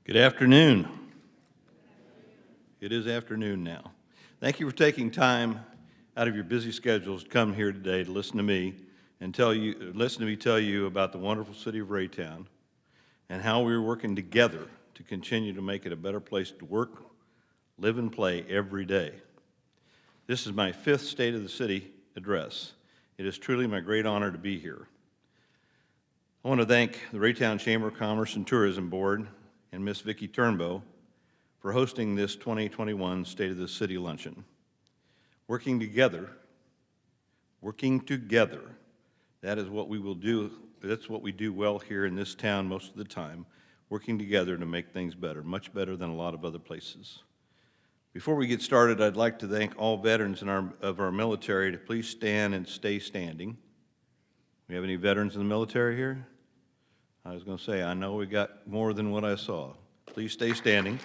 Good afternoon. It is afternoon now. Thank you for taking time out of your busy schedules to come here today to listen to me and listen to me tell you about the wonderful city of Raytown and how we're working together to continue to make it a better place to work, live, and play every day. This is my 5th State of the City address. It is truly my great honor to be here. I want to thank the Raytown Chamber of Commerce and Tourism Board and Miss Vicki Turnbow for hosting this 2021 State of the City Luncheon. Working together, that is what we will do. That's what we do well here in this town most of the time, working together to make things better, much better than a lot of other places. Before we get started, I'd like to thank all veterans of our military to please stand and stay standing. We have any veterans in the military here? I was going to say, I know we got more than what I saw. Please stay standing.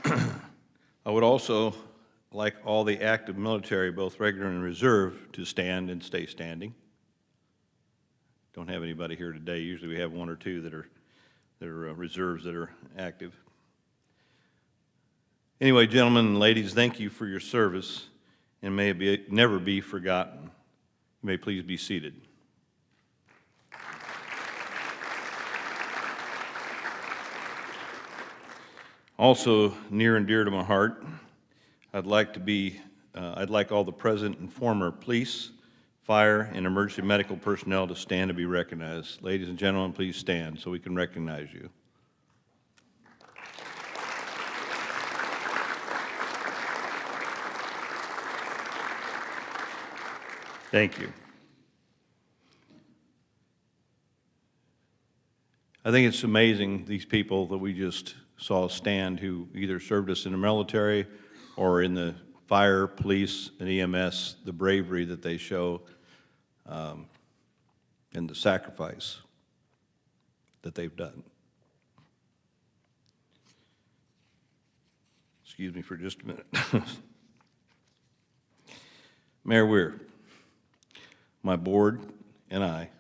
I would also like all the active military, both regular and reserve, to stand and stay standing. Don't have anybody here today. Usually we have one or two that are reserves that are active. Anyway, gentlemen and ladies, thank you for your service, and may it never be forgotten. You may please be seated. Also near and dear to my heart, I'd like all the present and former police, fire, and emergency medical personnel to stand to be recognized. Ladies and gentlemen, please stand so we can recognize you. Thank you. I think it's amazing, these people that we just saw stand who either served us in the military or in the fire, police, and EMS, the bravery that they show and the sacrifice that they've done. Excuse me for just a minute. Mayor Weir, my board and I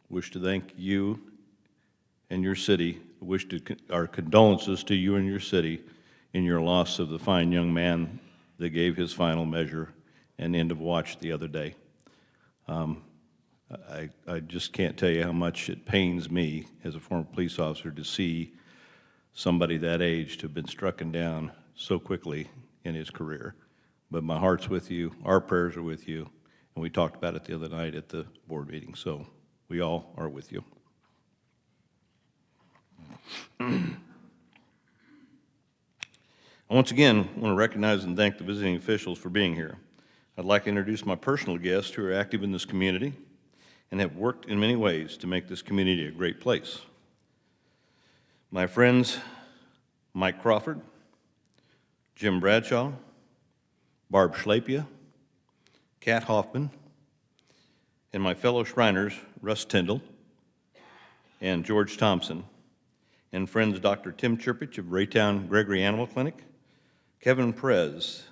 wish to thank you and your city, our condolences to you and your city in your loss of the fine young man that gave his final measure and end of watch the other day. I just can't tell you how much it pains me as a former police officer to see somebody that age to have been struck down so quickly in his career. But my heart's with you, our prayers are with you, and we talked about it the other night at the board meeting, so we all are with you. I once again want to recognize and thank the visiting officials for being here. I'd like to introduce my personal guests who are active in this community and have worked in many ways to make this community a great place. My friends, Mike Crawford, Jim Bradshaw, Barb Schlapia, Kat Hoffman, and my fellow Shriners, Russ Tyndall and George Thompson, and friends Dr. Tim Chirpich of Raytown Gregory Animal Clinic, Kevin Pers,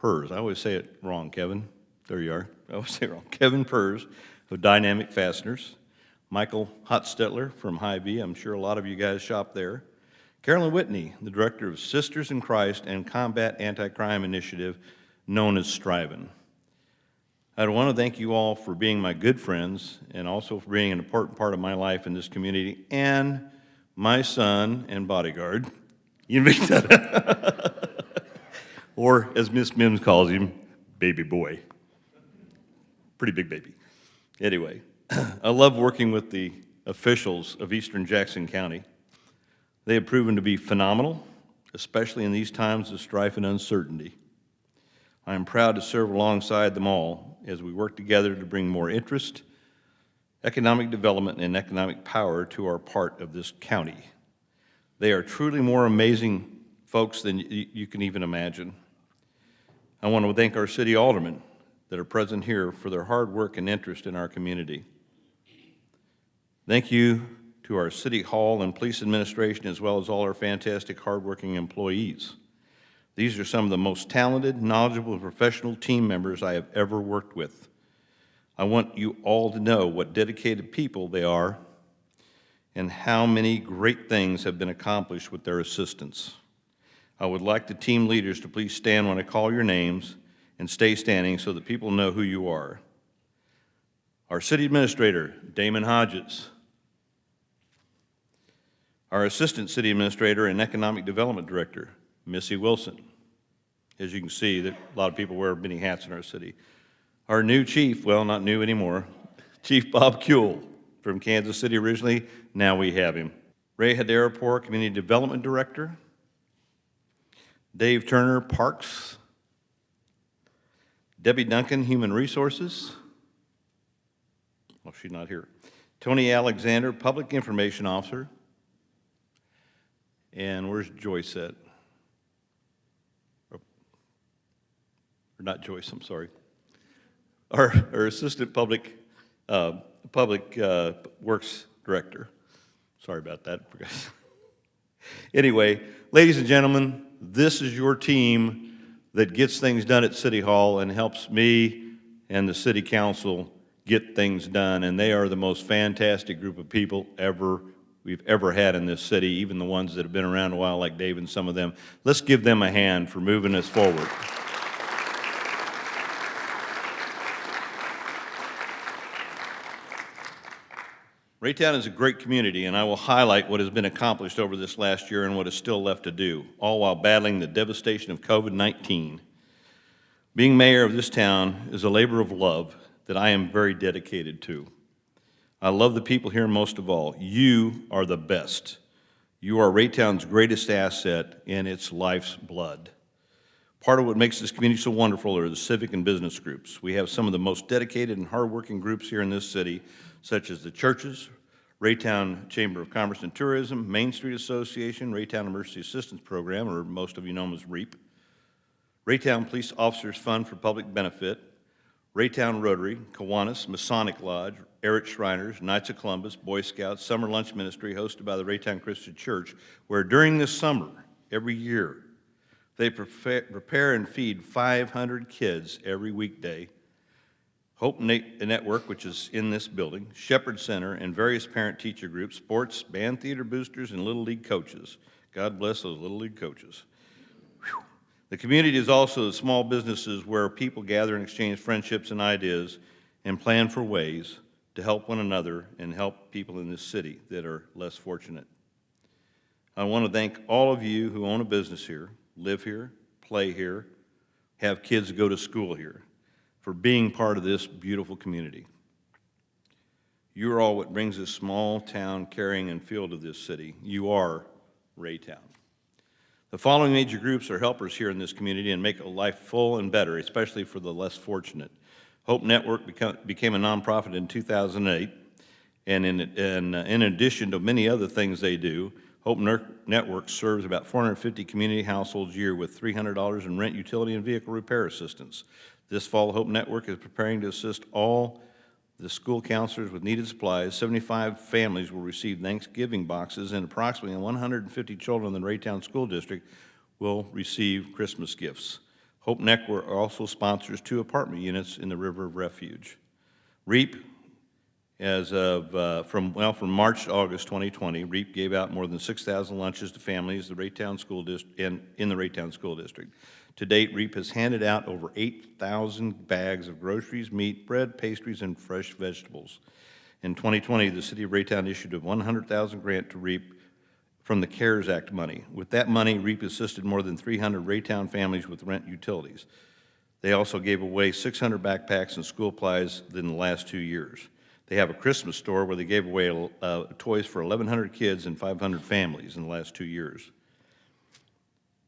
I always say it wrong, Kevin, there you are, I always say it wrong, Kevin Pers of Dynamic Fasteners, Michael Hotstetler from Hy-Vee, I'm sure a lot of you guys shop there, Carolyn Whitney, the Director of Sisters in Christ and Combat Anti-Crime Initiative, known as Strivin'. I want to thank you all for being my good friends and also for being an important part of my life in this community and my son and bodyguard. You make that or as Miss Mims calls him, baby boy. Pretty big baby. Anyway, I love working with the officials of Eastern Jackson County. They have proven to be phenomenal, especially in these times of strife and uncertainty. I am proud to serve alongside them all as we work together to bring more interest, economic development, and economic power to our part of this county. They are truly more amazing folks than you can even imagine. I want to thank our city aldermen that are present here for their hard work and interest in our community. Thank you to our city hall and police administration, as well as all our fantastic hardworking employees. These are some of the most talented, knowledgeable, and professional team members I have ever worked with. I want you all to know what dedicated people they are and how many great things have been accomplished with their assistance. I would like the team leaders to please stand when I call your names and stay standing so that people know who you are. Our city administrator, Damon Hodges. Our assistant city administrator and economic development director, Missy Wilson. As you can see, that a lot of people wear many hats in our city. Our new chief, well, not new anymore, Chief Bob Kuehl from Kansas City originally. Now we have him. Ray Hadarapur, community development director. Dave Turner, parks. Debbie Duncan, human resources. Well, she's not here. Tony Alexander, public information officer. And where's Joyce at? Or not Joyce, I'm sorry. Our assistant public works director. Sorry about that. Anyway, ladies and gentlemen, this is your team that gets things done at City Hall and helps me and the City Council get things done. And they are the most fantastic group of people we've ever had in this city, even the ones that have been around a while like Dave and some of them. Let's give them a hand for moving us forward. Raytown is a great community, and I will highlight what has been accomplished over this last year and what is still left to do, all while battling the devastation of COVID-19. Being mayor of this town is a labor of love that I am very dedicated to. I love the people here most of all. You are the best. You are Raytown's greatest asset, and it's life's blood. Part of what makes this community so wonderful are the civic and business groups. We have some of the most dedicated and hardworking groups here in this city, such as the churches, Raytown Chamber of Commerce and Tourism, Main Street Association, Raytown Emergency Assistance Program, or most of you know them as REAP, Raytown Police Officers Fund for Public Benefit, Raytown Rotary, Kiwanis, Masonic Lodge, Eric Shriners, Knights of Columbus, Boy Scouts, Summer Lunch Ministry hosted by the Raytown Christian Church, where during this summer, every year, they prepare and feed 500 kids every weekday. Hope Network, which is in this building, Shepherd Center, and various parent-teacher groups, sports, band theater boosters, and Little League coaches. God bless those Little League coaches. Whew. The community is also the small businesses where people gather and exchange friendships and ideas and plan for ways to help one another and help people in this city that are less fortunate. I want to thank all of you who own a business here, live here, play here, have kids go to school here, for being part of this beautiful community. You are all what brings this small town carrying and feel to this city. You are Raytown. The following major groups are helpers here in this community and make a life full and better, especially for the less fortunate. Hope Network became a nonprofit in 2008, and in addition to many other things they do, Hope Network serves about 450 community households a year with $300 in rent, utility, and vehicle repair assistance. This fall, Hope Network is preparing to assist all the school counselors with needed supplies. 75 families will receive Thanksgiving boxes, and approximately 150 children in the Raytown School District will receive Christmas gifts. Hope Network also sponsors 2 apartment units in the River of Refuge. REAP, as of from March to August 2020, REAP gave out more than 6,000 lunches to families in the Raytown School District. To date, REAP has handed out over 8,000 bags of groceries, meat, bread, pastries, and fresh vegetables. In 2020, the City of Raytown issued a $100,000 grant to REAP from the CARES Act money. With that money, REAP assisted more than 300 Raytown families with rent utilities. They also gave away 600 backpacks and school supplies in the last 2 years. They have a Christmas store where they gave away toys for 1,100 kids and 500 families in the last 2 years.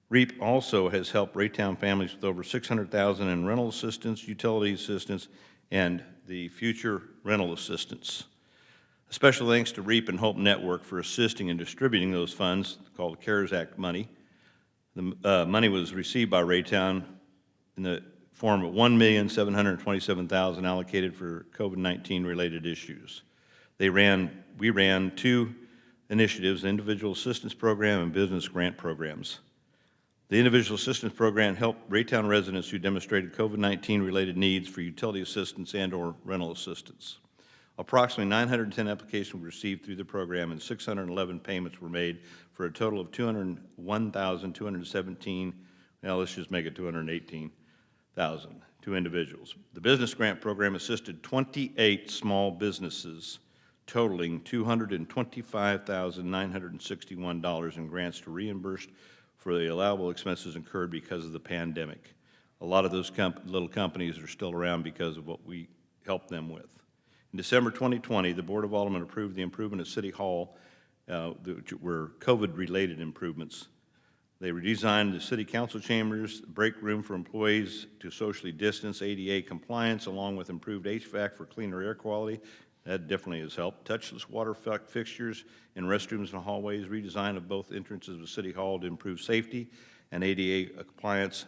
REAP also has helped Raytown families with over $600,000 in rental assistance, utility assistance, and the future rental assistance. A special thanks to REAP and Hope Network for assisting in distributing those funds called CARES Act money. The money was received by Raytown in the form of $1,727,000 allocated for COVID-19 related issues. We ran 2 initiatives, the Individual Assistance Program and Business Grant Programs. The Individual Assistance Program helped Raytown residents who demonstrated COVID-19 related needs for utility assistance and/or rental assistance. Approximately 910 applications were received through the program and 611 payments were made for a total of $201,217. Now let's just make it $218,000 to individuals. The Business Grant Program assisted 28 small businesses, totaling $225,961 in grants to reimburse for the allowable expenses incurred because of the pandemic. A lot of those little companies are still around because of what we helped them with. In December 2020, the Board of Aldermen approved the improvement at City Hall, which were COVID-related improvements. They redesigned the City Council chambers, break room for employees to socially distance, ADA compliance, along with improved HVAC for cleaner air quality. That definitely has helped. Touchless water fixtures in restrooms and hallways, redesign of both entrances of City Hall to improve safety and ADA compliance,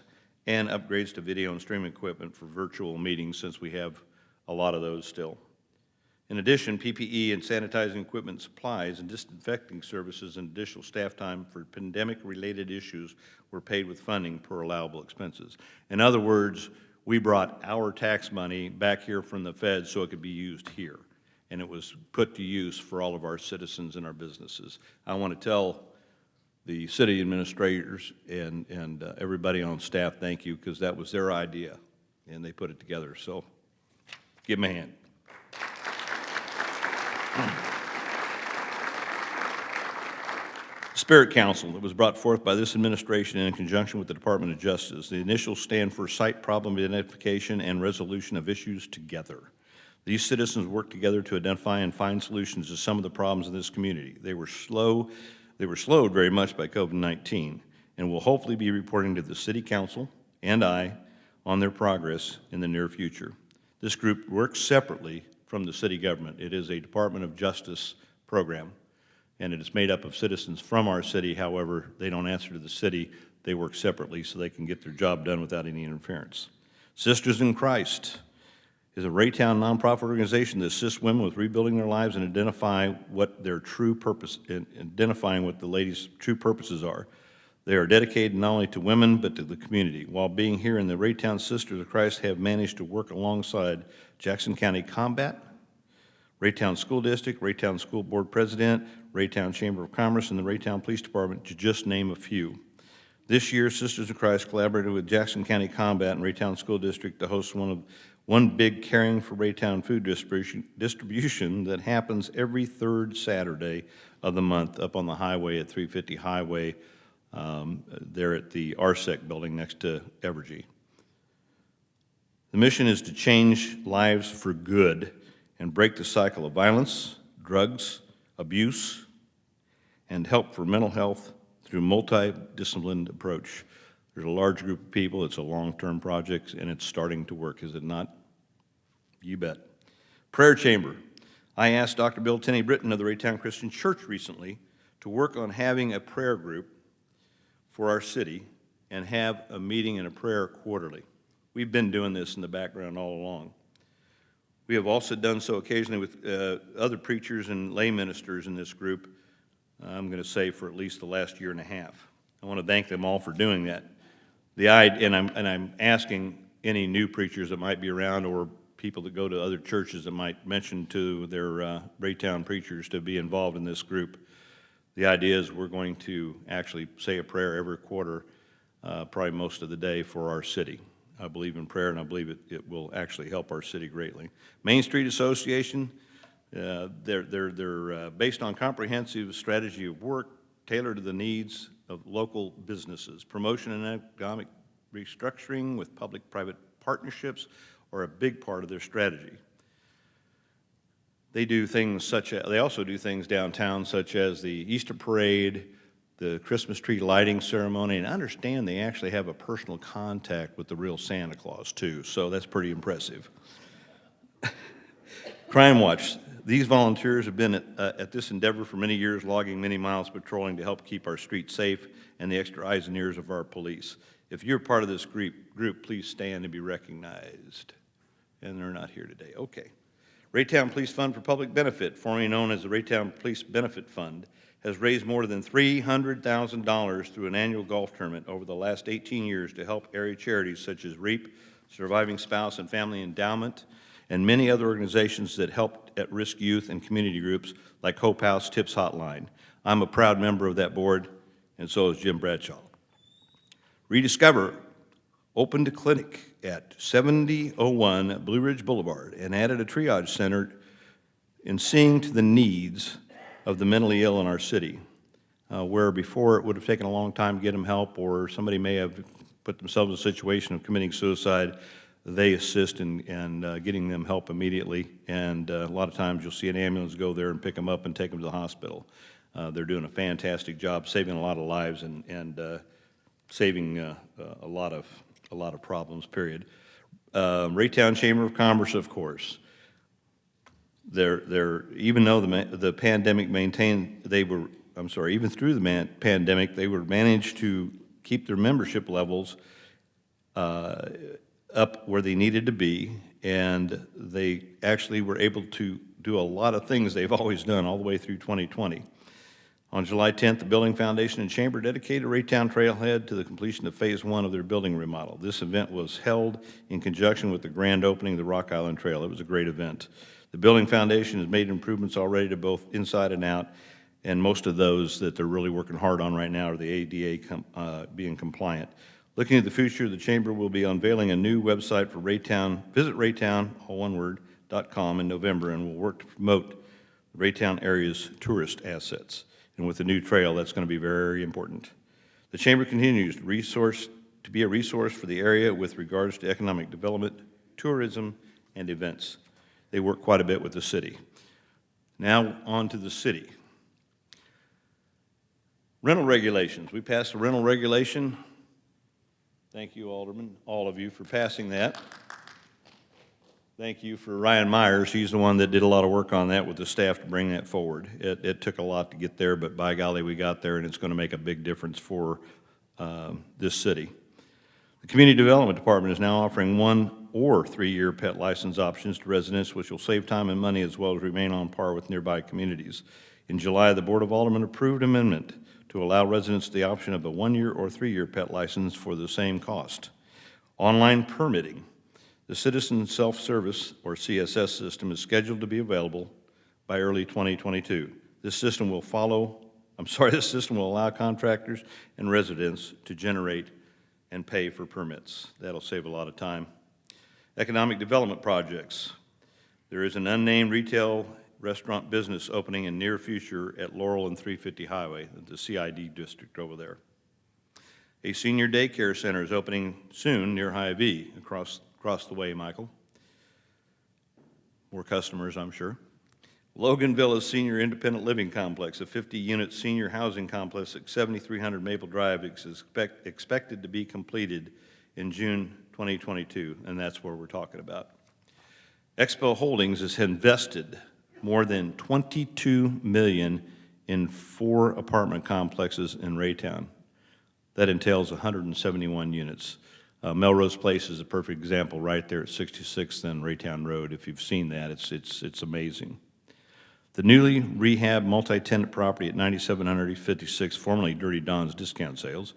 and upgrades to video and streaming equipment for virtual meetings, since we have a lot of those still. In addition, PPE and sanitizing equipment supplies and disinfecting services and additional staff time for pandemic-related issues were paid with funding per allowable expenses. In other words, we brought our tax money back here from the feds so it could be used here, and it was put to use for all of our citizens and our businesses. I want to tell the city administrators and everybody on staff thank you, because that was their idea, and they put it together. So give them a hand. Spirit Council that was brought forth by this administration in conjunction with the Department of Justice. The initials stand for Site Problem Identification and Resolution of Issues Together. These citizens worked together to identify and find solutions to some of the problems in this community. They were slowed very much by COVID-19 and will hopefully be reporting to the City Council and I on their progress in the near future. This group works separately from the city government. It is a Department of Justice program, and it is made up of citizens from our city. However, they don't answer to the city. They work separately so they can get their job done without any interference. Sisters in Christ is a Raytown nonprofit organization that assists women with rebuilding their lives and identifying what the ladies' true purposes are. They are dedicated not only to women but to the community. While being here in the Raytown Sisters of Christ, have managed to work alongside Jackson County Combat, Raytown School District, Raytown School Board President, Raytown Chamber of Commerce, and the Raytown Police Department, to just name a few. This year, Sisters of Christ collaborated with Jackson County Combat and Raytown School District to host one big Caring for Raytown food distribution that happens every third Saturday of the month up on the highway at 350 Highway, there at the RSEC building next to Evergy. The mission is to change lives for good and break the cycle of violence, drugs, abuse, and help for mental health through multidisciplined approach. There's a large group of people. It's a long-term project, and it's starting to work, is it not? You bet. Prayer Chamber. I asked Dr. Bill Tenney Britton of the Raytown Christian Church recently to work on having a prayer group for our city and have a meeting and a prayer quarterly. We've been doing this in the background all along. We have also done so occasionally with other preachers and lay ministers in this group, I'm going to say for at least the last year and a half. I want to thank them all for doing that. I'm asking any new preachers that might be around or people that go to other churches that might mention to their Raytown preachers to be involved in this group. The idea is we're going to actually say a prayer every quarter, probably most of the day, for our city. I believe in prayer, and I believe it will actually help our city greatly. Main Street Association, they're based on comprehensive strategy of work tailored to the needs of local businesses. Promotion and economic restructuring with public-private partnerships are a big part of their strategy. They also do things downtown, such as the Easter Parade, the Christmas tree lighting ceremony, and I understand they actually have a personal contact with the real Santa Claus, too, so that's pretty impressive. Crime Watch. These volunteers have been at this endeavor for many years, logging many miles patrolling to help keep our streets safe and the extra eyes and ears of our police. If you're part of this group, please stand and be recognized. And they're not here today. Okay. Raytown Police Fund for Public Benefit, formerly known as the Raytown Police Benefit Fund, has raised more than $300,000 through an annual golf tournament over the last 18 years to help area charities such as REAP, Surviving Spouse and Family Endowment, and many other organizations that help at-risk youth and community groups like Hope House Tips Hotline. I'm a proud member of that board, and so is Jim Bradshaw. Rediscover opened a clinic at 7001 Blue Ridge Boulevard and added a triage center in seeing to the needs of the mentally ill in our city, where before it would have taken a long time to get them help, or somebody may have put themselves in a situation of committing suicide. They assist in getting them help immediately, and a lot of times you'll see an ambulance go there and pick them up and take them to the hospital. They're doing a fantastic job, saving a lot of lives and saving a lot of problems, period. Raytown Chamber of Commerce, of course. Even though the pandemic even through the pandemic, they were managed to keep their membership levels up where they needed to be, and they actually were able to do a lot of things they've always done all the way through 2020. On July 10th, the Building Foundation and Chamber dedicated Raytown Trailhead to the completion of Phase 1 of their building remodel. This event was held in conjunction with the grand opening of the Rock Island Trail. It was a great event. The Building Foundation has made improvements already to both inside and out, and most of those that they're really working hard on right now are the ADA being compliant. Looking at the future, the Chamber will be unveiling a new website for Raytown. Visit Raytown, all one word, .com in November, and will work to promote the Raytown area's tourist assets. And with the new trail, that's going to be very important. The Chamber continues to be a resource for the area with regards to economic development, tourism, and events. They work quite a bit with the city. Now on to the city. Rental regulations. We passed a rental regulation. Thank you, Alderman, all of you, for passing that. Thank you for Ryan Myers. He's the one that did a lot of work on that with the staff to bring that forward. It took a lot to get there, but by golly, we got there, and it's going to make a big difference for this city. The Community Development Department is now offering 1 or 3-year pet license options to residents, which will save time and money as well as remain on par with nearby communities. In July, the Board of Aldermen approved an amendment to allow residents the option of a 1-year or 3-year pet license for the same cost. Online permitting. The Citizen Self-Service, or CSS system, is scheduled to be available by early 2022. This system will allow contractors and residents to generate and pay for permits. That'll save a lot of time. Economic development projects. There is an unnamed retail restaurant business opening in near future at Laurel and 350 Highway, the CID district over there. A senior daycare center is opening soon near Hy-Vee, across the way, Michael. More customers, I'm sure. Logan Villas Senior Independent Living Complex, a 50-unit senior housing complex at 7300 Maple Drive, is expected to be completed in June 2022, and that's where we're talking about. Expo Holdings has invested more than $22 million in 4 apartment complexes in Raytown. That entails 171 units. Melrose Place is a perfect example right there at 66th and Raytown Road. If you've seen that, it's amazing. The newly rehabbed multi-tenant property at 9756, formerly Dirty Don's Discount Sales,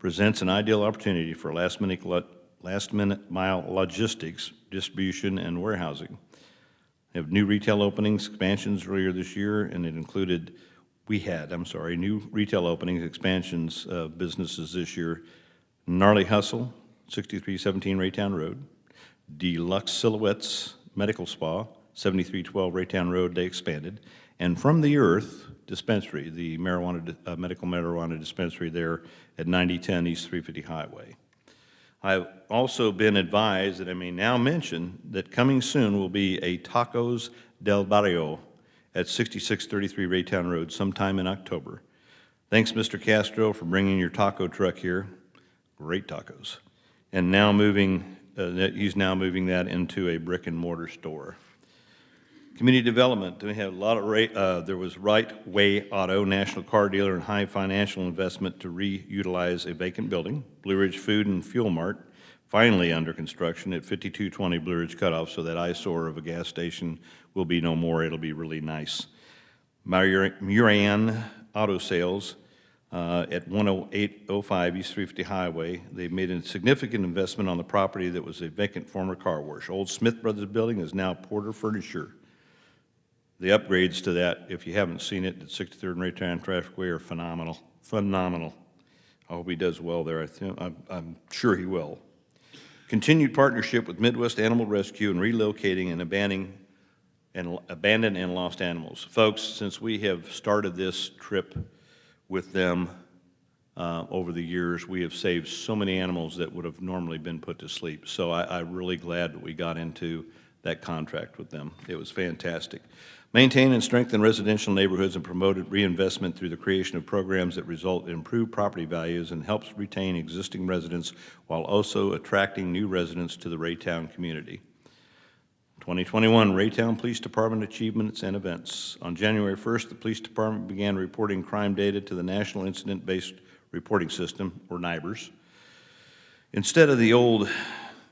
presents an ideal opportunity for last-minute mile logistics, distribution, and warehousing. We have new retail openings, expansions earlier this year, and new retail openings, expansions of businesses this year. Gnarly Hustle, 6317 Raytown Road. Deluxe Silhouettes Medical Spa, 7312 Raytown Road, they expanded. And From the Earth Dispensary, the medical marijuana dispensary there at 9010 East 350 Highway. I've also been advised that I may now mention that coming soon will be a Tacos del Barrio at 6633 Raytown Road sometime in October. Thanks, Mr. Castro, for bringing your taco truck here. Great tacos. And he's now moving that into a brick and mortar store. Community development, we have a lot of, there was Right Way Auto, national car dealer and high financial investment to reutilize a vacant building. Blue Ridge Food and Fuel Mart, finally under construction at 5220 Blue Ridge Cutoff, so that eyesore of a gas station will be no more. It'll be really nice. Murian Auto Sales at 10805 East 350 Highway. They've made a significant investment on the property that was a vacant former car wash. Old Smith Brothers building is now Porter Furniture. The upgrades to that, if you haven't seen it, at 63rd and Raytown Trafficway are phenomenal, phenomenal. I hope he does well there. I'm sure he will. Continued partnership with Midwest Animal Rescue in relocating and abandoned and lost animals. Folks, since we have started this trip with them over the years, we have saved so many animals that would have normally been put to sleep. So I'm really glad that we got into that contract with them. It was fantastic. Maintain and strengthen residential neighborhoods and promote reinvestment through the creation of programs that result in improved property values and helps retain existing residents while also attracting new residents to the Raytown community. 2021 Raytown Police Department achievements and events. On January 1st, the Police Department began reporting crime data to the National Incident-Based Reporting System, or NIBRS. Instead of the old,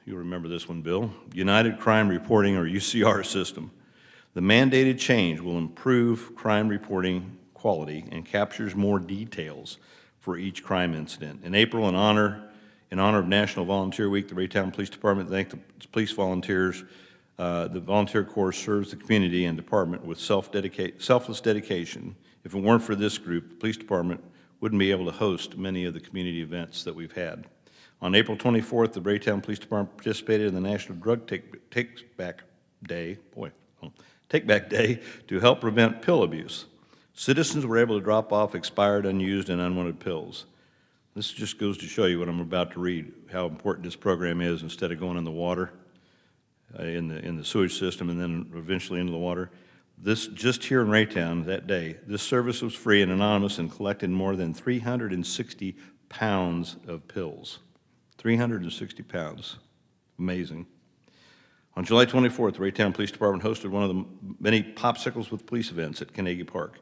you'll remember this one, Bill, United Crime Reporting, or UCR system. The mandated change will improve crime reporting quality and captures more details for each crime incident. In April, in honor of National Volunteer Week, the Raytown Police Department thanked the police volunteers. The Volunteer Corps serves the community and department with selfless dedication. If it weren't for this group, the police department wouldn't be able to host many of the community events that we've had. On April 24th, the Raytown Police Department participated in the National Drug Take-Back Day to help prevent pill abuse. Citizens were able to drop off expired, unused, and unwanted pills. This just goes to show you what I'm about to read, how important this program is. Instead of going in the water, in the sewage system, and then eventually into the water. This, just here in Raytown that day, this service was free and anonymous and collected more than 360 pounds of pills. 360 pounds. Amazing. On July 24th, the Raytown Police Department hosted one of the many Popsicles with Police events at Carnegie Park.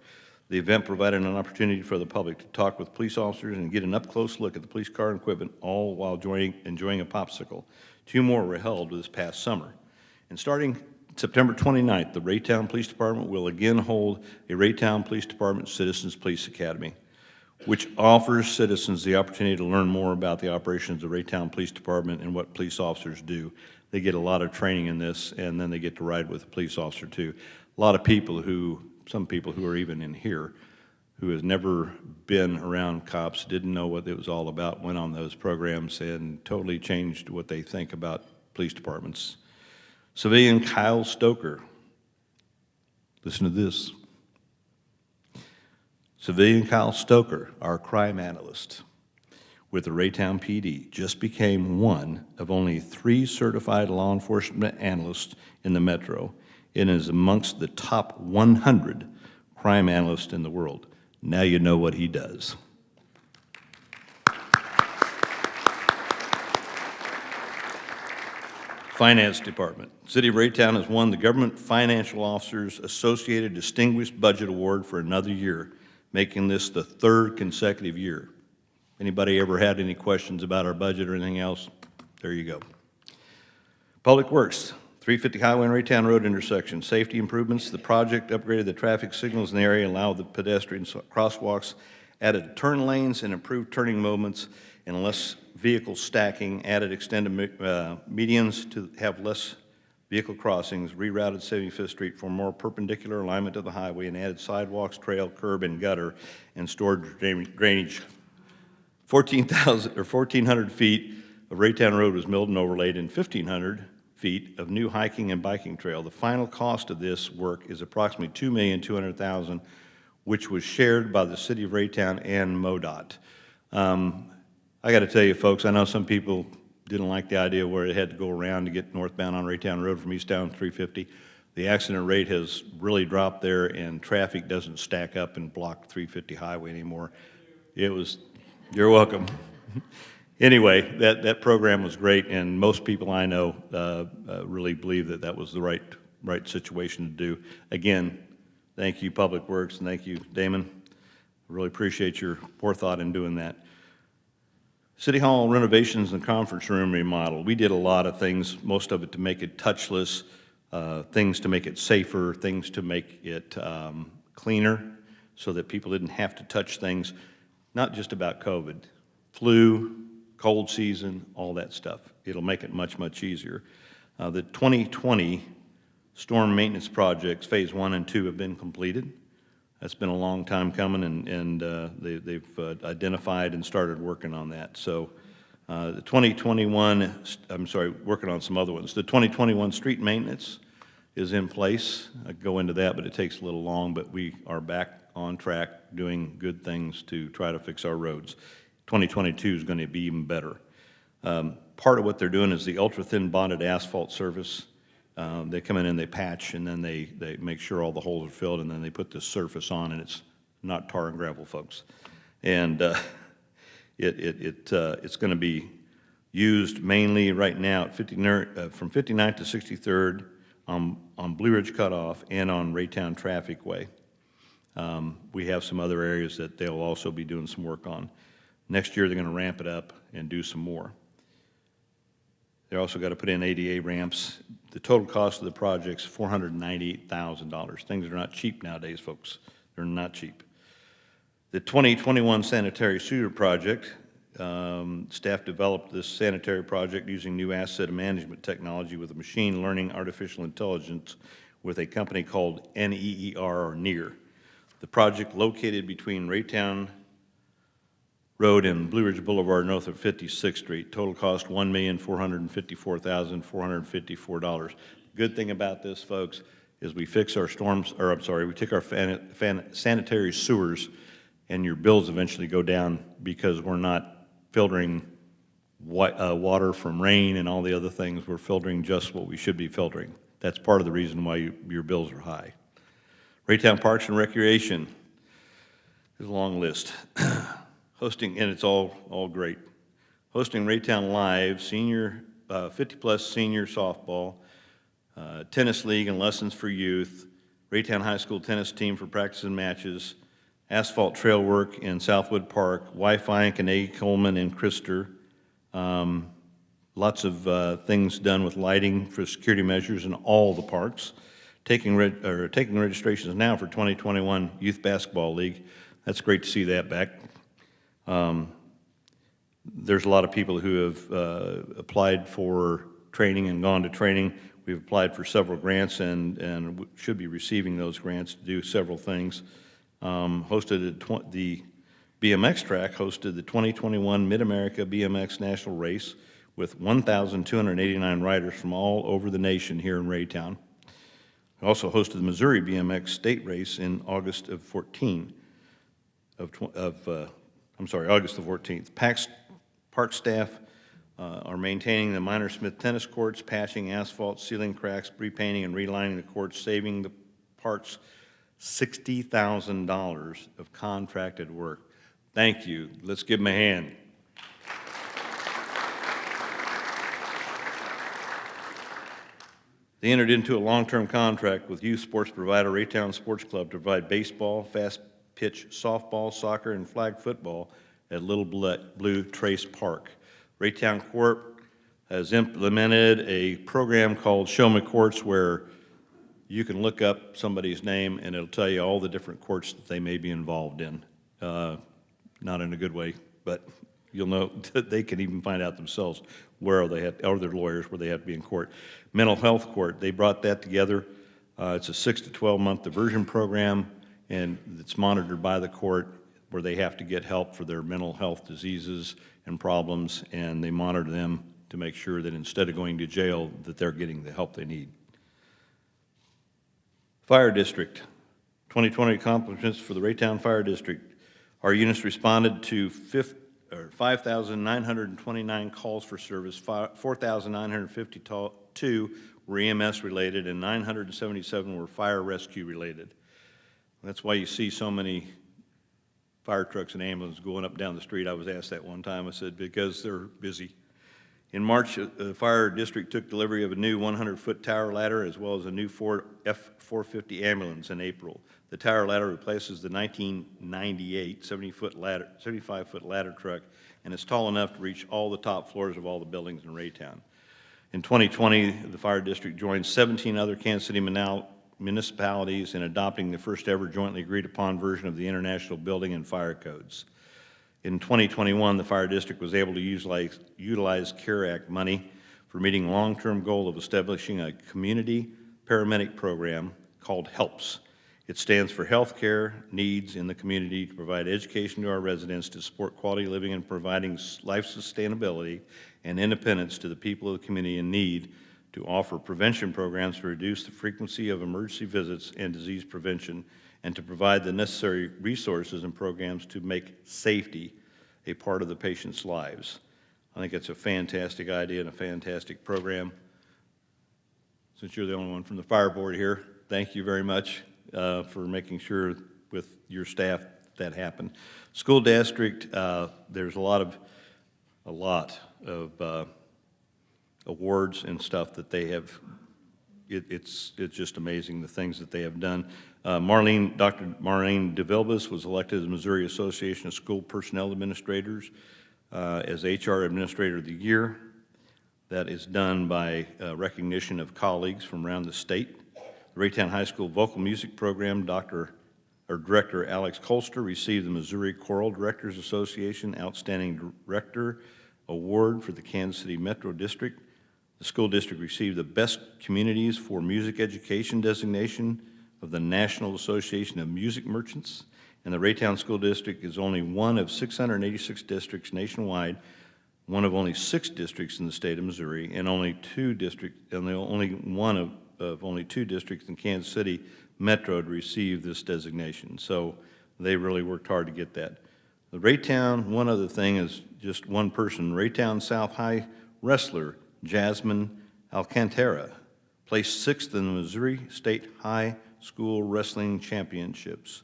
The event provided an opportunity for the public to talk with police officers and get an up-close look at the police car and equipment, all while enjoying a popsicle. 2 more were held this past summer. And starting September 29th, the Raytown Police Department will again hold a Raytown Police Department Citizens Police Academy, which offers citizens the opportunity to learn more about the operations of the Raytown Police Department and what police officers do. They get a lot of training in this, and then they get to ride with a police officer too. A lot of people some people who are even in here, who has never been around cops, didn't know what it was all about, went on those programs and totally changed what they think about police departments. Civilian Kyle Stoker, listen to this. Civilian Kyle Stoker, our crime analyst with the Raytown PD, just became one of only 3 certified law enforcement analysts in the metro and is amongst the top 100 crime analysts in the world. Now you know what he does. Finance Department. City of Raytown has won the Government Financial Officers Associated Distinguished Budget Award for another year, making this the 3rd consecutive year. Anybody ever had any questions about our budget or anything else? There you go. Public Works, 350 Highway and Raytown Road intersection. Safety improvements. The project upgraded the traffic signals in the area, allowed the pedestrians crosswalks, added turn lanes and improved turning movements, and less vehicle stacking, added extended medians to have less vehicle crossings, rerouted 75th Street for more perpendicular alignment to the highway, and added sidewalks, trail, curb, and gutter, and stored drainage. 1,400 feet of Raytown Road was milled and overlaid, and 1,500 feet of new hiking and biking trail. The final cost of this work is approximately $2,200,000, which was shared by the City of Raytown and MoDOT. I got to tell you, folks, I know some people didn't like the idea where it had to go around to get northbound on Raytown Road from eastbound 350. The accident rate has really dropped there, and traffic doesn't stack up and block 350 highway anymore. You're welcome. Anyway, that program was great, and most people I know really believe that that was the right situation to do. Again, thank you, Public Works, and thank you, Damon. I really appreciate your forethought in doing that. City Hall renovations and conference room remodel. We did a lot of things, most of it to make it touchless, things to make it safer, things to make it cleaner so that people didn't have to touch things, not just about COVID, flu, cold season, all that stuff. It'll make it much, much easier. The 2020 storm maintenance projects, phase 1 and 2, have been completed. That's been a long time coming, and they've identified and started working on that. So the 2021, I'm sorry, working on some other ones. The 2021 street maintenance is in place. I could go into that, but it takes a little long, but we are back on track doing good things to try to fix our roads. 2022 is going to be even better. Part of what they're doing is the ultra-thin bonded asphalt surface. They come in and they patch, and then they make sure all the holes are filled, and then they put this surface on, and it's not tar and gravel, folks. And it's going to be used mainly right now at from 59th to 63rd on Blue Ridge Cutoff and on Raytown Traffic Way. We have some other areas that they'll also be doing some work on. Next year, they're going to ramp it up and do some more. They also got to put in ADA ramps. The total cost of the project's $498,000. Things are not cheap nowadays, folks. They're not cheap. The 2021 sanitary sewer project, staff developed this sanitary project using new asset management technology with a machine learning artificial intelligence with a company called NEER or NEAR. The project located between Raytown Road and Blue Ridge Boulevard north of 56th Street. Total cost $1,454,454. Good thing about this, folks, is we fix our storms, or I'm sorry, we take our sanitary sewers, and your bills eventually go down because we're not filtering water from rain and all the other things. We're filtering just what we should be filtering. That's part of the reason why your bills are high. Raytown Parks and Recreation. There's a long list. Hosting, and it's all great. Hosting Raytown Live, senior, 50-plus senior softball, tennis league and lessons for youth, Raytown High School tennis team for practice and matches, asphalt trail work in Southwood Park, Wi-Fi in Canadian Coleman and Krister, lots of things done with lighting for security measures in all the parks, taking registrations now for 2021 Youth Basketball League. That's great to see that back. There's a lot of people who have applied for training and gone to training. We've applied for several grants and should be receiving those grants to do several things. The BMX track hosted the 2021 Mid-America BMX National Race with 1,289 riders from all over the nation here in Raytown. We also hosted the Missouri BMX State Race in August the 14th. Park staff are maintaining the Minor Smith tennis courts, patching asphalt, sealing cracks, repainting, and relining the courts, saving the parks $60,000 of contracted work. Thank you. Let's give them a hand. They entered into a long-term contract with youth sports provider Raytown Sports Club to provide baseball, fast pitch softball, soccer, and flag football at Little Blue Trace Park. Raytown Corp has implemented a program called Show Me Courts where you can look up somebody's name and it'll tell you all the different courts that they may be involved in. Not in a good way, but you'll know that they can even find out themselves where they have, or their lawyers, where they have to be in court. Mental health court, they brought that together. It's a 6 to 12 month diversion program, and it's monitored by the court where they have to get help for their mental health diseases and problems, and they monitor them to make sure that instead of going to jail, that they're getting the help they need. Fire District, 2020 accomplishments for the Raytown Fire District. Our units responded to 5,929 calls for service, 4,952 were EMS related, and 977 were fire rescue related. That's why you see so many fire trucks and ambulances going up and down the street. I was asked that one time. I said, because they're busy. In March, the fire district took delivery of a new 100-foot tower ladder as well as a new Ford F-450 ambulance in April. The tower ladder replaces the 1998 75-foot ladder truck and it's tall enough to reach all the top floors of all the buildings in Raytown. In 2020, the fire district joined 17 other Kansas City municipalities in adopting the first ever jointly agreed upon version of the International Building and Fire Codes. In 2021, the fire district was able to utilize CARE Act money for meeting a long-term goal of establishing a community paramedic program called HELPS. It stands for Healthcare Needs in the Community, to provide education to our residents, to support quality living and providing life sustainability and independence to the people of the community in need, to offer prevention programs to reduce the frequency of emergency visits and disease prevention, and to provide the necessary resources and programs to make safety a part of the patient's lives. I think it's a fantastic idea and a fantastic program. Since you're the only one from the fire board here, thank you very much for making sure with your staff that happened. School district, there's a lot of awards and stuff that they have. It's just amazing the things that they have done. Dr. Marlene DeVilbiss was elected as Missouri Association of School Personnel Administrators as HR Administrator of the Year. That is done by recognition of colleagues from around the state. The Raytown High School Vocal Music Program Director Alex Colster received the Missouri Choral Directors Association Outstanding Director Award for the Kansas City Metro District. The school district received the Best Communities for Music Education designation of the National Association of Music Merchants, and the Raytown School District is only one of 686 districts nationwide, one of only 6 districts in the state of Missouri, and only one of only 2 districts in Kansas City Metro to receive this designation. So they really worked hard to get that. The Raytown, one other thing is just one person, Raytown South High wrestler Jasmine Alcantara placed 6th in the Missouri State High School Wrestling Championships.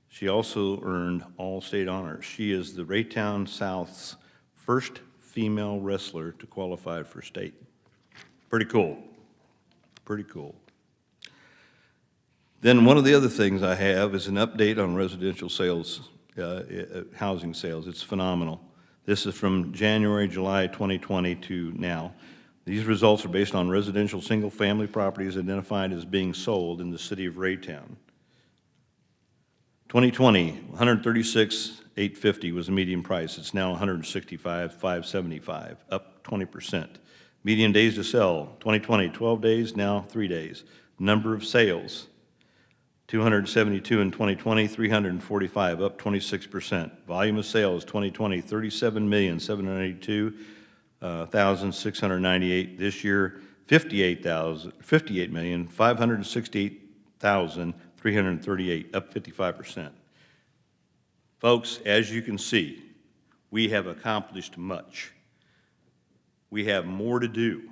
She also earned all state honors. She is the Raytown South's first female wrestler to qualify for state. Pretty cool. Pretty cool. Then one of the other things I have is an update on residential sales, housing sales. It's phenomenal. This is from January, July 2020 to now. These results are based on residential single-family properties identified as being sold in the city of Raytown. 2020, 136,850 was the median price. It's now 165,575, up 20%. Median days to sell, 2020, 12 days, now 3 days. Number of sales, 272 in 2020, 345, up 26%. Volume of sales, 2020, 37,792,698. This year, 58,568,338, up 55%. Folks, as you can see, we have accomplished much. We have more to do.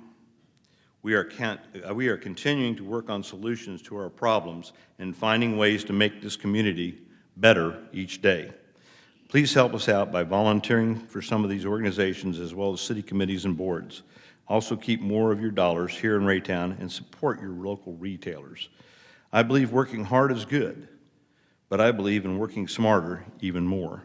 We are continuing to work on solutions to our problems and finding ways to make this community better each day. Please help us out by volunteering for some of these organizations as well as city committees and boards. Also keep more of your dollars here in Raytown and support your local retailers. I believe working hard is good, but I believe in working smarter even more.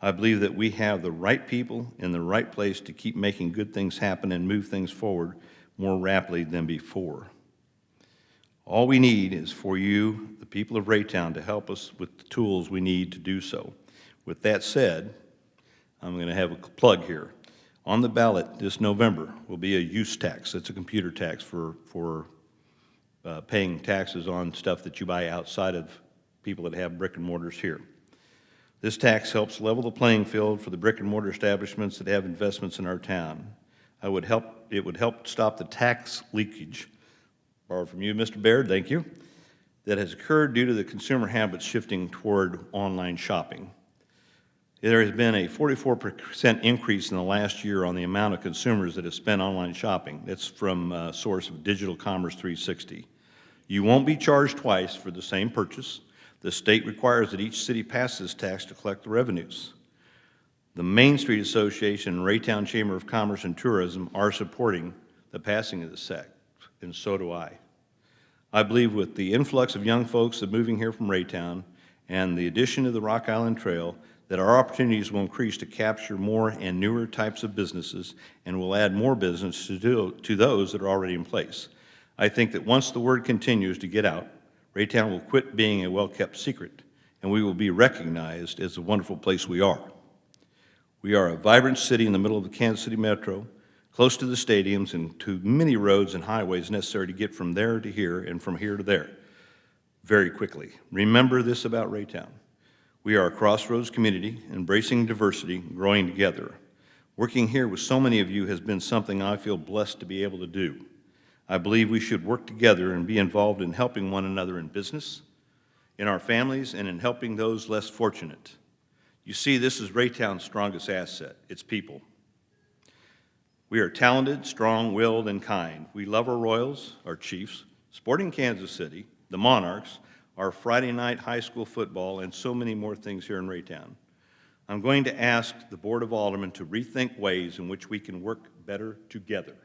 I believe that we have the right people in the right place to keep making good things happen and move things forward more rapidly than before. All we need is for you, the people of Raytown, to help us with the tools we need to do so. With that said, I'm going to have a plug here. On the ballot this November will be a use tax. It's a computer tax for paying taxes on stuff that you buy outside of people that have brick and mortars here. This tax helps level the playing field for the brick and mortar establishments that have investments in our town. It would help stop the tax leakage, borrowed from you, Mr. Baird, thank you, that has occurred due to the consumer habits shifting toward online shopping. There has been a 44% increase in the last year on the amount of consumers that have spent online shopping. That's from a source of Digital Commerce 360. You won't be charged twice for the same purchase. The state requires that each city pass this tax to collect the revenues. The Main Street Association and Raytown Chamber of Commerce and Tourism are supporting the passing of this act, and so do I. I believe with the influx of young folks that are moving here from Raytown and the addition of the Rock Island Trail, that our opportunities will increase to capture more and newer types of businesses and will add more business to those that are already in place. I think that once the word continues to get out, Raytown will quit being a well-kept secret, and we will be recognized as the wonderful place we are. We are a vibrant city in the middle of the Kansas City metro, close to the stadiums and to many roads and highways necessary to get from there to here and from here to there very quickly. Remember this about Raytown. We are a crossroads community, embracing diversity, growing together. Working here with so many of you has been something I feel blessed to be able to do. I believe we should work together and be involved in helping one another in business, in our families, and in helping those less fortunate. You see, this is Raytown's strongest asset, its people. We are talented, strong-willed, and kind. We love our Royals, our Chiefs, Sporting Kansas City, the Monarchs, our Friday night high school football, and so many more things here in Raytown. I'm going to ask the Board of Aldermen to rethink ways in which we can work better together.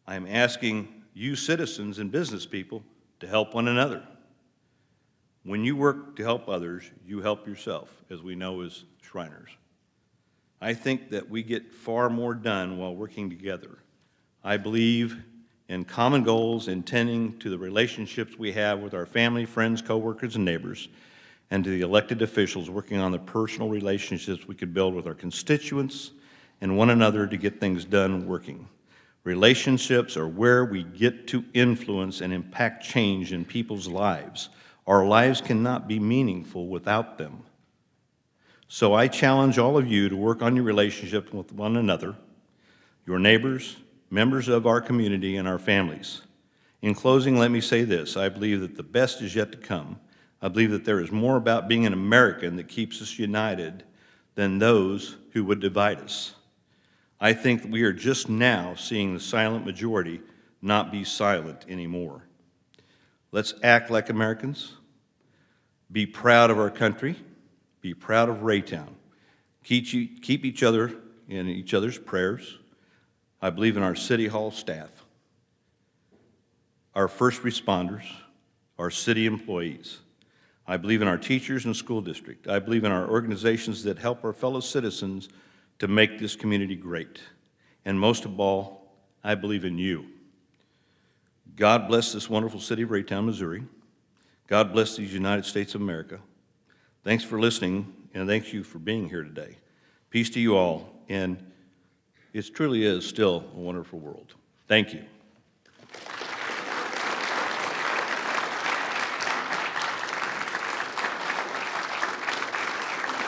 I am asking you citizens and business people to help one another. When you work to help others, you help yourself, as we know as Shriners. I think that we get far more done while working together. I believe in common goals and tending to the relationships we have with our family, friends, coworkers, and neighbors, and to the elected officials working on the personal relationships we could build with our constituents and one another to get things done working. Relationships are where we get to influence and impact change in people's lives. Our lives cannot be meaningful without them. So I challenge all of you to work on your relationship with one another, your neighbors, members of our community, and our families. In closing, let me say this. I believe that the best is yet to come. I believe that there is more about being an American that keeps us united than those who would divide us. I think that we are just now seeing the silent majority not be silent anymore. Let's act like Americans. Be proud of our country. Be proud of Raytown. Keep each other in each other's prayers. I believe in our City Hall staff, our first responders, our city employees. I believe in our teachers and school district. I believe in our organizations that help our fellow citizens to make this community great. And most of all, I believe in you. God bless this wonderful city of Raytown, Missouri. God bless these United States of America. Thanks for listening, and thank you for being here today. Peace to you all, and it truly is still a wonderful world. Thank you.